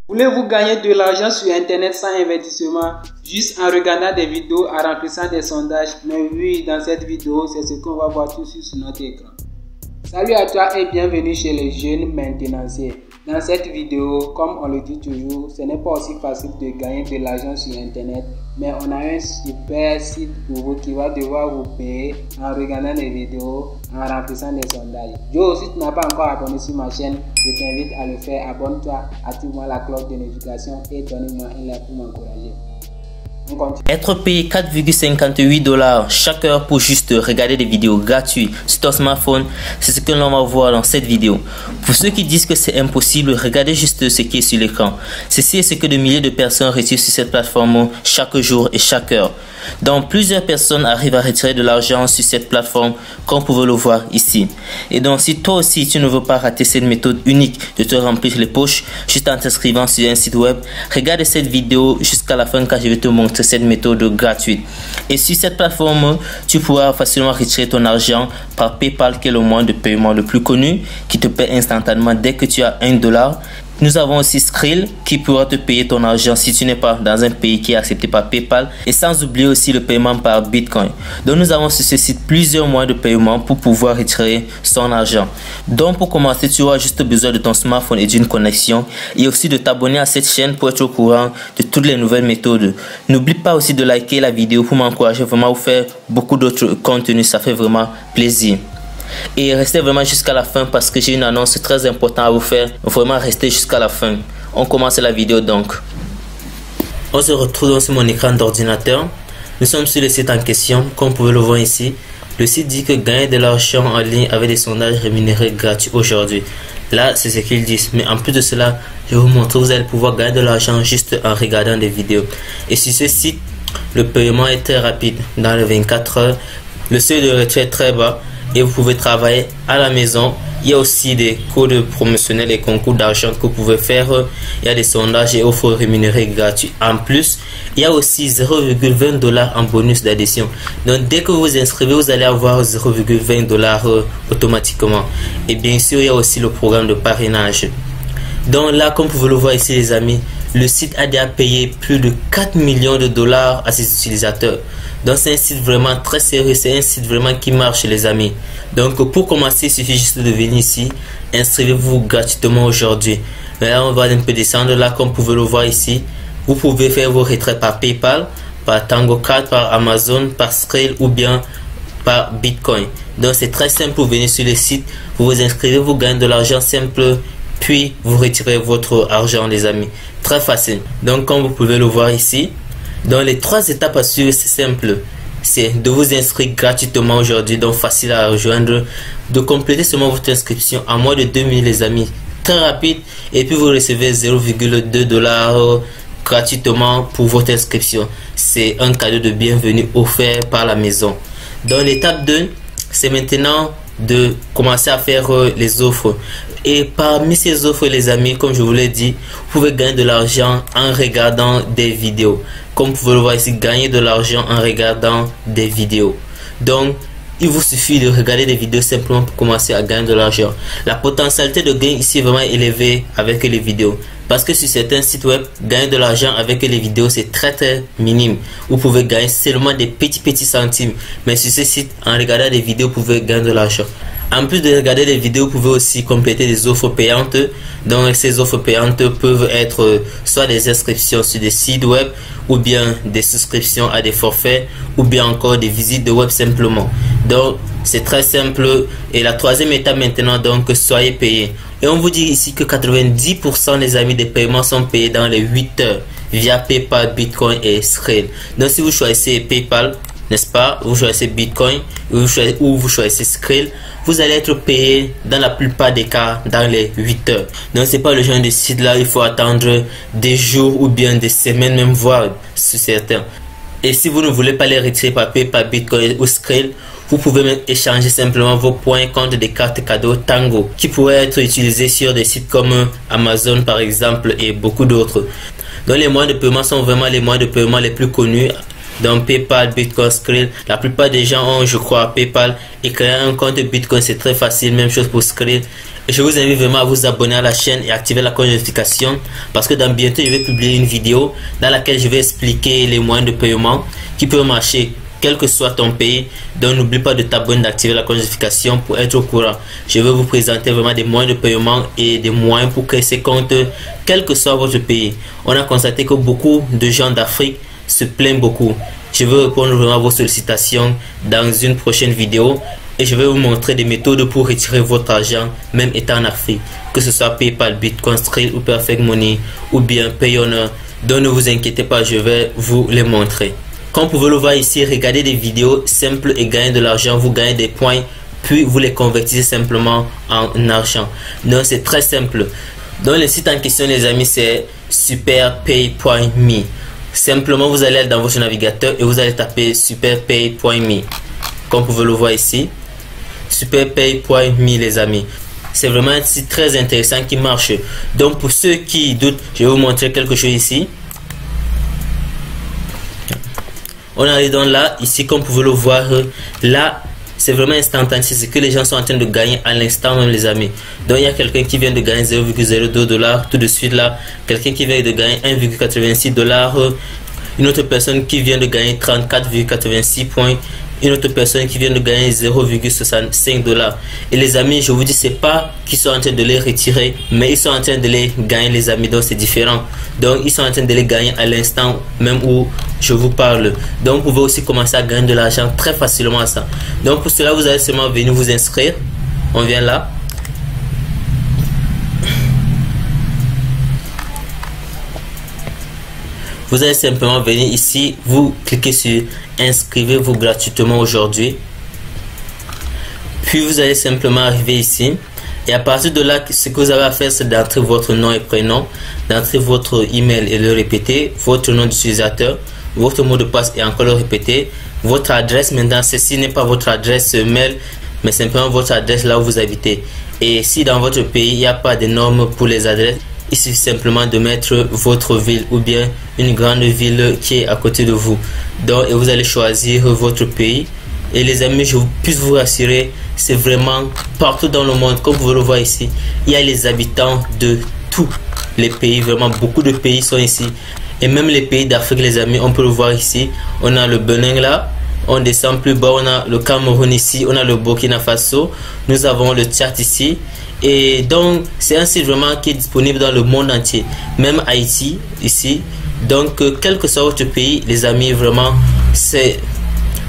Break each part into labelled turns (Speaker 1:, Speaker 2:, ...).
Speaker 1: Voulez-vous gagner de l'argent sur Internet sans investissement, juste en regardant des vidéos, en remplissant des sondages? Mais oui, dans cette vidéo, c'est ce qu'on va voir tout de suite sur notre écran. Salut à toi et bienvenue chez les jeunes maintenanciers. Dans cette vidéo, comme on le dit toujours, ce n'est pas aussi facile de gagner de l'argent sur Internet, mais on a un super site pour vous qui va devoir vous payer en regardant des vidéos, en remplissant des sondages. Yo, si tu n'as pas encore abonné sur ma chaîne, je t'invite à le faire. Abonne-toi, active-moi la cloche de notification et donne-moi un like pour m'encourager.
Speaker 2: Être payé 4,58 $ chaque heure pour juste regarder des vidéos gratuites sur ton smartphone, c'est ce que l'on va voir dans cette vidéo. Pour ceux qui disent que c'est impossible, regardez juste ce qui est sur l'écran. Ceci est ce que de milliers de personnes retirent sur cette plateforme chaque jour et chaque heure. Donc plusieurs personnes arrivent à retirer de l'argent sur cette plateforme, comme vous pouvez le voir ici. Et donc si toi aussi tu ne veux pas rater cette méthode unique de te remplir les poches juste en t'inscrivant sur un site web, regarde cette vidéo jusqu'à la fin car je vais te montrer cette méthode gratuite. Et sur cette plateforme, tu pourras facilement retirer ton argent par PayPal, qui est le moyen de paiement le plus connu, qui te paie instantanément dès que tu as $1. Nous avons aussi Skrill qui pourra te payer ton argent si tu n'es pas dans un pays qui est accepté par PayPal, et sans oublier aussi le paiement par Bitcoin. Donc nous avons sur ce site plusieurs moyens de paiement pour pouvoir retirer son argent. Donc pour commencer, tu auras juste besoin de ton smartphone et d'une connexion, et aussi de t'abonner à cette chaîne pour être au courant de toutes les nouvelles méthodes. N'oublie pas aussi de liker la vidéo pour m'encourager vraiment à vous faire beaucoup d'autres contenus, ça fait vraiment plaisir. Et restez vraiment jusqu'à la fin parce que j'ai une annonce très importante à vous faire. Vraiment restez jusqu'à la fin. On commence la vidéo donc. On se retrouve donc sur mon écran d'ordinateur. Nous sommes sur le site en question, comme vous pouvez le voir ici. Le site dit que gagner de l'argent en ligne avec des sondages rémunérés gratuits aujourd'hui. Là, c'est ce qu'ils disent. Mais en plus de cela, je vais vous montrer que vous allez pouvoir gagner de l'argent juste en regardant des vidéos. Et sur ce site, le paiement est très rapide. Dans les 24 heures, le seuil de retrait est très bas. Et vous pouvez travailler à la maison. Il y a aussi des codes promotionnels et concours d'argent que vous pouvez faire. Il y a des sondages et offres rémunérées gratuites. En plus, il y a aussi 0,20 $ en bonus d'adhésion. Donc dès que vous vous inscrivez, vous allez avoir 0,20 $ automatiquement. Et bien sûr, il y a aussi le programme de parrainage. Donc là, comme vous pouvez le voir ici les amis, le site a déjà payé plus de 4 millions de dollars à ses utilisateurs. Donc c'est un site vraiment très sérieux, c'est un site vraiment qui marche les amis. Donc pour commencer, il suffit juste de venir ici, inscrivez-vous gratuitement aujourd'hui. Là on va un peu descendre, là comme vous pouvez le voir ici, vous pouvez faire vos retraits par PayPal, par Tango Card, par Amazon, par Skrill ou bien par Bitcoin. Donc c'est très simple, vous venez sur le site, vous vous inscrivez, vous gagnez de l'argent simple, puis vous retirez votre argent les amis. Très facile. Donc comme vous pouvez le voir ici, dans les 3 étapes à suivre, c'est simple. C'est de vous inscrire gratuitement aujourd'hui, donc facile à rejoindre, de compléter seulement votre inscription en moins de 2 minutes les amis, très rapide, et puis vous recevez 0,2 $ gratuitement pour votre inscription. C'est un cadeau de bienvenue offert par la maison. Dans l'étape 2, c'est maintenant de commencer à faire les offres. Et parmi ces offres les amis, comme je vous l'ai dit, vous pouvez gagner de l'argent en regardant des vidéos. Comme vous pouvez le voir ici, gagner de l'argent en regardant des vidéos. Donc il vous suffit de regarder des vidéos simplement pour commencer à gagner de l'argent. La potentialité de gain ici est vraiment élevée avec les vidéos. Parce que sur certains sites web, gagner de l'argent avec les vidéos c'est très minime. Vous pouvez gagner seulement des petits centimes. Mais sur ce site, en regardant des vidéos, vous pouvez gagner de l'argent. En plus de regarder des vidéos, vous pouvez aussi compléter des offres payantes. Donc ces offres payantes peuvent être soit des inscriptions sur des sites web, ou bien des souscriptions à des forfaits, ou bien encore des visites de web simplement. Donc c'est très simple. Et la 3e étape maintenant, donc soyez payés. Et on vous dit ici que 90% des amis des paiements sont payés dans les 8 heures via PayPal, Bitcoin et Skrill. Donc si vous choisissez PayPal, n'est-ce pas, vous choisissez Bitcoin ou vous choisissez Skrill, vous allez être payé dans la plupart des cas dans les 8 heures. Donc c'est pas le genre de site là, il faut attendre des jours ou bien des semaines même, voire sur certains. Et si vous ne voulez pas les retirer par PayPal, Bitcoin ou Skrill, vous pouvez même échanger simplement vos points contre des cartes cadeaux Tango qui pourraient être utilisées sur des sites comme Amazon par exemple et beaucoup d'autres. Donc les moyens de paiement sont vraiment les moyens de paiement les plus connus. Donc PayPal, Bitcoin, Skrill, la plupart des gens ont, je crois, PayPal, et créer un compte Bitcoin c'est très facile, même chose pour Skrill. Je vous invite vraiment à vous abonner à la chaîne et activer la cloche de notification parce que dans bientôt je vais publier une vidéo dans laquelle je vais expliquer les moyens de paiement qui peuvent marcher quel que soit ton pays. Donc n'oublie pas de t'abonner, d'activer la cloche de notification pour être au courant. Je vais vous présenter vraiment des moyens de paiement et des moyens pour créer ses comptes quel que soit votre pays. On a constaté que beaucoup de gens d'Afrique se plaignent beaucoup. Je vais répondre vraiment à vos sollicitations dans une prochaine vidéo. Et je vais vous montrer des méthodes pour retirer votre argent, même étant en Afrique. Que ce soit PayPal, Bitcoin, Skrill ou Perfect Money ou bien Payoneer. Donc ne vous inquiétez pas, je vais vous les montrer. Comme vous pouvez le voir ici, regardez des vidéos simples et gagnez de l'argent. Vous gagnez des points, puis vous les convertissez simplement en argent. Donc c'est très simple. Donc le site en question les amis, c'est superpay.me. Simplement vous allez dans votre navigateur et vous allez taper superpay.me. Comme vous pouvez le voir ici. Superpay.me les amis. C'est vraiment un site très intéressant qui marche. Donc pour ceux qui doutent, je vais vous montrer quelque chose ici. On arrive donc là, ici comme vous pouvez le voir, là c'est vraiment instantané, c'est ce que les gens sont en train de gagner à l'instant même les amis. Donc il y a quelqu'un qui vient de gagner 0,02 $, tout de suite là, quelqu'un qui vient de gagner 1,86 $, une autre personne qui vient de gagner 34,86 points, une autre personne qui vient de gagner 0,65 $. Et les amis, je vous dis, c'est pas qu'ils sont en train de les retirer, mais ils sont en train de les gagner les amis, donc c'est différent. Donc ils sont en train de les gagner à l'instant même où je vous parle. Donc vous pouvez aussi commencer à gagner de l'argent très facilement à ça. Donc pour cela, vous allez seulement venir vous inscrire. On vient là. Vous allez simplement venir ici, vous cliquez sur inscrivez-vous gratuitement aujourd'hui. Puis vous allez simplement arriver ici. Et à partir de là, ce que vous avez à faire, c'est d'entrer votre nom et prénom, d'entrer votre email et le répéter, votre nom d'utilisateur, votre mot de passe et encore le répéter, votre adresse. Maintenant, ceci n'est pas votre adresse mail, mais simplement votre adresse là où vous habitez. Et si dans votre pays, il n'y a pas de normes pour les adresses, il suffit simplement de mettre votre ville ou bien une grande ville qui est à côté de vous. Donc, et vous allez choisir votre pays. Et les amis, je puis vous rassurer, c'est vraiment partout dans le monde, comme vous le voyez ici. Il y a les habitants de tous les pays, vraiment beaucoup de pays sont ici. Et même les pays d'Afrique, les amis, on peut le voir ici. On a le Bénin là, on descend plus bas, on a le Cameroun ici, on a le Burkina Faso, nous avons le Tchad ici. Et donc c'est un site vraiment qui est disponible dans le monde entier, même Haïti ici. Donc quel que soit votre pays les amis, vraiment c'est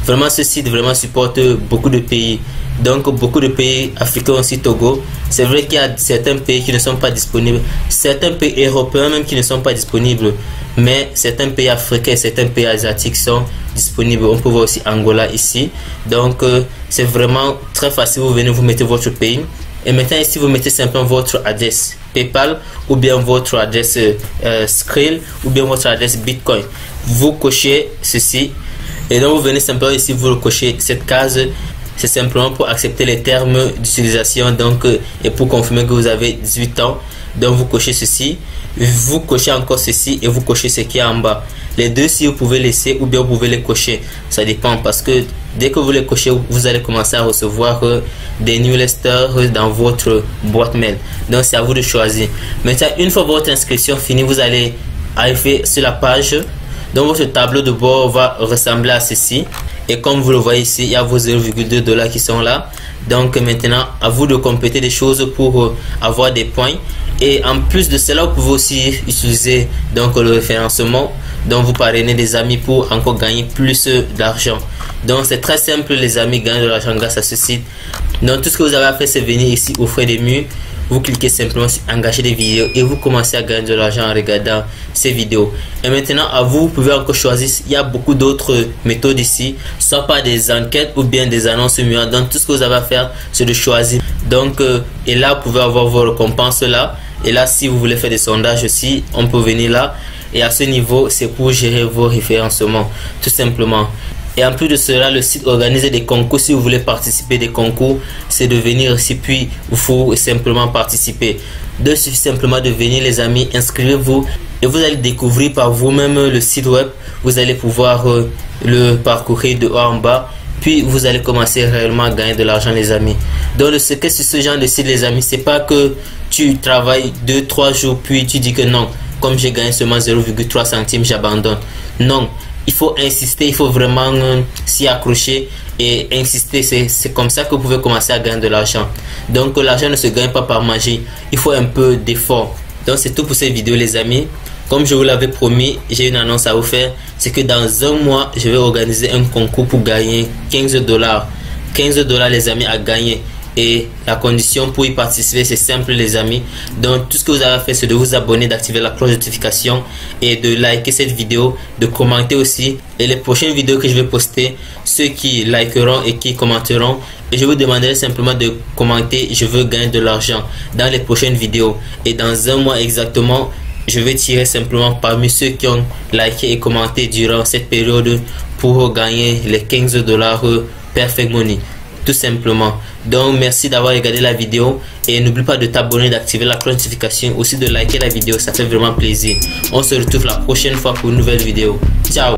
Speaker 2: vraiment ce site vraiment supporte beaucoup de pays. Donc beaucoup de pays africains aussi, Togo. C'est vrai qu'il y a certains pays qui ne sont pas disponibles, certains pays européens même qui ne sont pas disponibles, mais certains pays africains et certains pays asiatiques sont disponibles. On peut voir aussi Angola ici. Donc c'est vraiment très facile, vous venez, vous mettez votre pays. Et maintenant ici vous mettez simplement votre adresse PayPal ou bien votre adresse Skrill ou bien votre adresse Bitcoin. Vous cochez ceci et donc vous venez simplement ici, vous le cochez cette case. C'est simplement pour accepter les termes d'utilisation donc et pour confirmer que vous avez 18 ans. Donc vous cochez ceci, vous cochez encore ceci et vous cochez ce qui est en bas. Les deux, si vous pouvez laisser ou bien vous pouvez les cocher, ça dépend parce que dès que vous les cochez, vous allez commencer à recevoir des newsletters dans votre boîte mail. Donc c'est à vous de choisir. Maintenant, une fois votre inscription finie, vous allez arriver sur la page. Donc votre tableau de bord va ressembler à ceci. Et comme vous le voyez ici, il y a vos 0,2 $ qui sont là. Donc maintenant, à vous de compléter des choses pour avoir des points. Et en plus de cela, vous pouvez aussi utiliser donc le référencement. Donc vous parrainez des amis pour encore gagner plus d'argent. Donc c'est très simple les amis, gagner de l'argent grâce à ce site. Donc tout ce que vous avez à faire, c'est venir ici au frais des murs. Vous cliquez simplement sur engager des vidéos et vous commencez à gagner de l'argent en regardant ces vidéos. Et maintenant à vous, vous pouvez encore choisir, il y a beaucoup d'autres méthodes ici, soit par des enquêtes ou bien des annonces murales. Donc tout ce que vous avez à faire, c'est de choisir. Donc et là vous pouvez avoir vos récompenses là. Et là si vous voulez faire des sondages aussi, on peut venir là. Et à ce niveau, c'est pour gérer vos référencements tout simplement. Et en plus de cela, le site organise des concours. Si vous voulez participer à des concours, c'est de venir ici, puis il faut simplement participer. Il suffit simplement de venir les amis, inscrivez-vous et vous allez découvrir par vous-même le site web. Vous allez pouvoir le parcourir de haut en bas puis vous allez commencer réellement à gagner de l'argent, les amis. Donc le secret sur ce genre de site, les amis, c'est pas que tu travailles 2-3 jours puis tu dis que non, comme j'ai gagné seulement 0,3 centimes, j'abandonne. Non, il faut insister, il faut vraiment s'y accrocher et insister. C'est comme ça que vous pouvez commencer à gagner de l'argent. Donc l'argent ne se gagne pas par magie, il faut un peu d'effort. Donc c'est tout pour cette vidéo, les amis. Comme je vous l'avais promis, j'ai une annonce à vous faire. C'est que dans un mois, je vais organiser un concours pour gagner 15 $. 15 $ les amis à gagner. Et la condition pour y participer, c'est simple, les amis. Donc tout ce que vous avez à faire, c'est de vous abonner, d'activer la cloche de notification et de liker cette vidéo, de commenter aussi. Et les prochaines vidéos que je vais poster, ceux qui likeront et qui commenteront, et je vous demanderai simplement de commenter: je veux gagner de l'argent dans les prochaines vidéos. Et dans un mois exactement, je vais tirer simplement parmi ceux qui ont liké et commenté durant cette période pour gagner les 15 $ Perfect Money, tout simplement. Donc merci d'avoir regardé la vidéo et n'oublie pas de t'abonner, d'activer la cloche de notification, aussi de liker la vidéo, ça fait vraiment plaisir. On se retrouve la prochaine fois pour une nouvelle vidéo. Ciao.